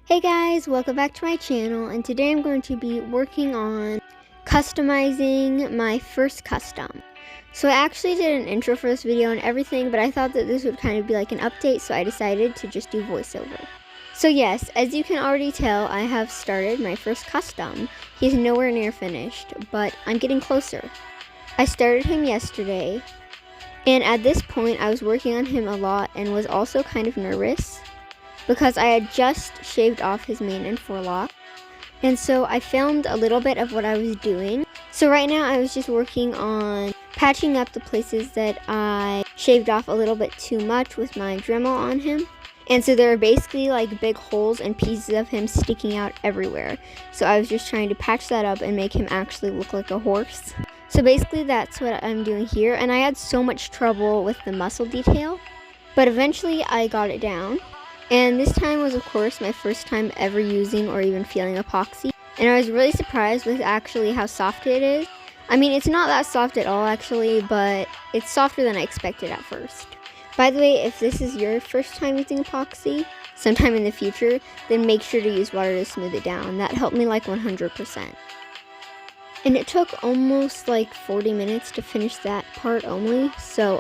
Hey guys, welcome back to my channel, and today I'm going to be working on customizing my first custom. So I actually did an intro for this video and everything, but I thought that this would kind of be like an update, so I decided to just do voiceover. So yes, as you can already tell, I have started my first custom. He's nowhere near finished, but I'm getting closer. I started him yesterday, and at this point I was working on him a lot and was also kind of nervous, because I had just shaved off his mane and forelock. And so I filmed a little bit of what I was doing. So right now I was just working on patching up the places that I shaved off a little bit too much with my Dremel on him. And so there are basically like big holes and pieces of him sticking out everywhere. So I was just trying to patch that up and make him actually look like a horse. So basically that's what I'm doing here. And I had so much trouble with the muscle detail, but eventually I got it down. And this time was, of course, my first time ever using or even feeling epoxy. And I was really surprised with actually how soft it is. I mean, it's not that soft at all, actually, but it's softer than I expected at first. By the way, if this is your first time using epoxy, sometime in the future, then make sure to use water to smooth it down. That helped me like 100%. And it took almost like 40 minutes to finish that part only. So,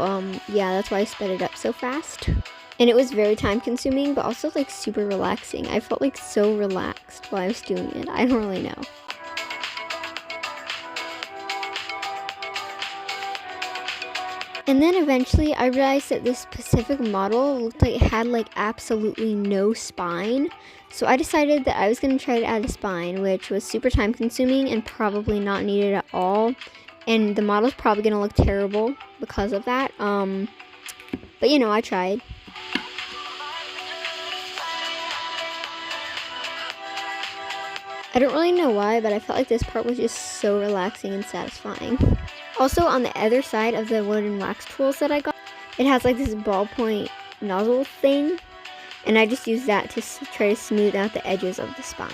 yeah, that's why I sped it up so fast. And it was very time consuming, but also like super relaxing. I felt like so relaxed while I was doing it. I don't really know. And then eventually I realized that this specific model looked like it had like absolutely no spine. So I decided that I was going to try to add a spine, which was super time consuming and probably not needed at all. And the model's probably going to look terrible because of that. But you know, I tried. I don't really know why, but I felt like this part was just so relaxing and satisfying. Also, on the other side of the wooden wax tools that I got, it has like this ballpoint nozzle thing, and I just use that to try to smooth out the edges of the spine.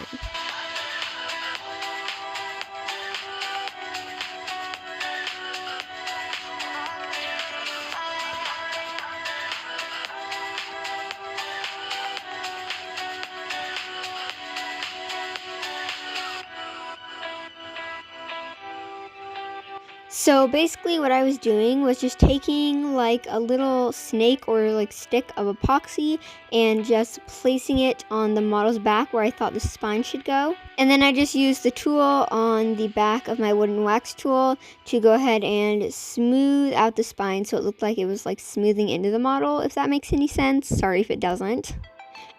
So basically what I was doing was just taking like a little snake or like stick of epoxy and just placing it on the model's back where I thought the spine should go. And then I just used the tool on the back of my wooden wax tool to go ahead and smooth out the spine so it looked like it was like smoothing into the model, if that makes any sense. Sorry if it doesn't.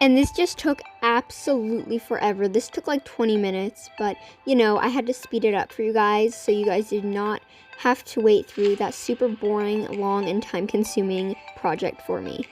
And this just took absolutely forever. This took like 20 minutes, but you know, I had to speed it up for you guys so you guys did not have to wait through that super boring, long, and time-consuming project for me.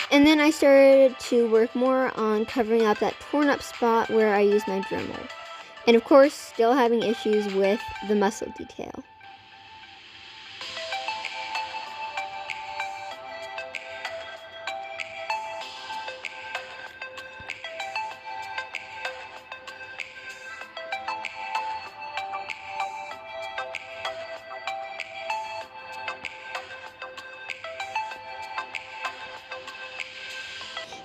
And then I started to work more on covering up that torn up spot where I used my Dremel. And of course, still having issues with the muscle detail.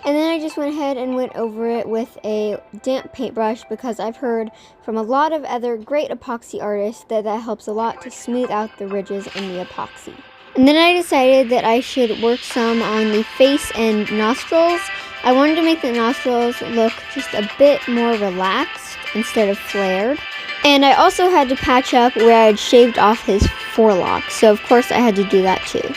And then I just went ahead and went over it with a damp paintbrush because I've heard from a lot of other great epoxy artists that that helps a lot to smooth out the ridges in the epoxy. And then I decided that I should work some on the face and nostrils. I wanted to make the nostrils look just a bit more relaxed instead of flared. And I also had to patch up where I had shaved off his forelock, so of course I had to do that too.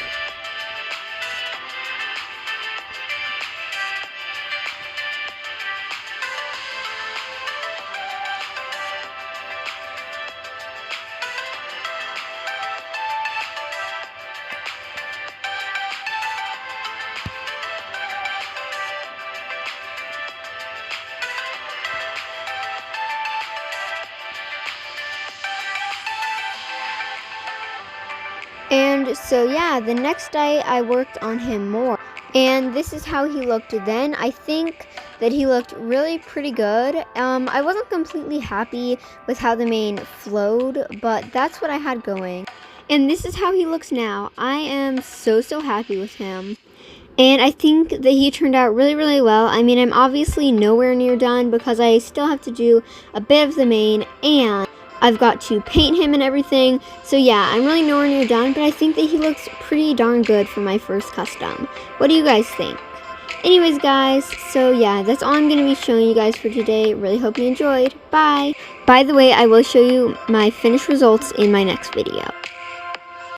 And so yeah, the next day I worked on him more. And this is how he looked then. I think that he looked really pretty good. I wasn't completely happy with how the mane flowed, but that's what I had going. And this is how he looks now. I am so happy with him. And I think that he turned out really well. I mean, I'm obviously nowhere near done because I still have to do a bit of the mane and I've got to paint him and everything. So yeah, I'm really nowhere near done, but I think that he looks pretty darn good for my first custom. What do you guys think? Anyways, guys, so yeah, that's all I'm going to be showing you guys for today. Really hope you enjoyed. Bye! By the way, I will show you my finished results in my next video.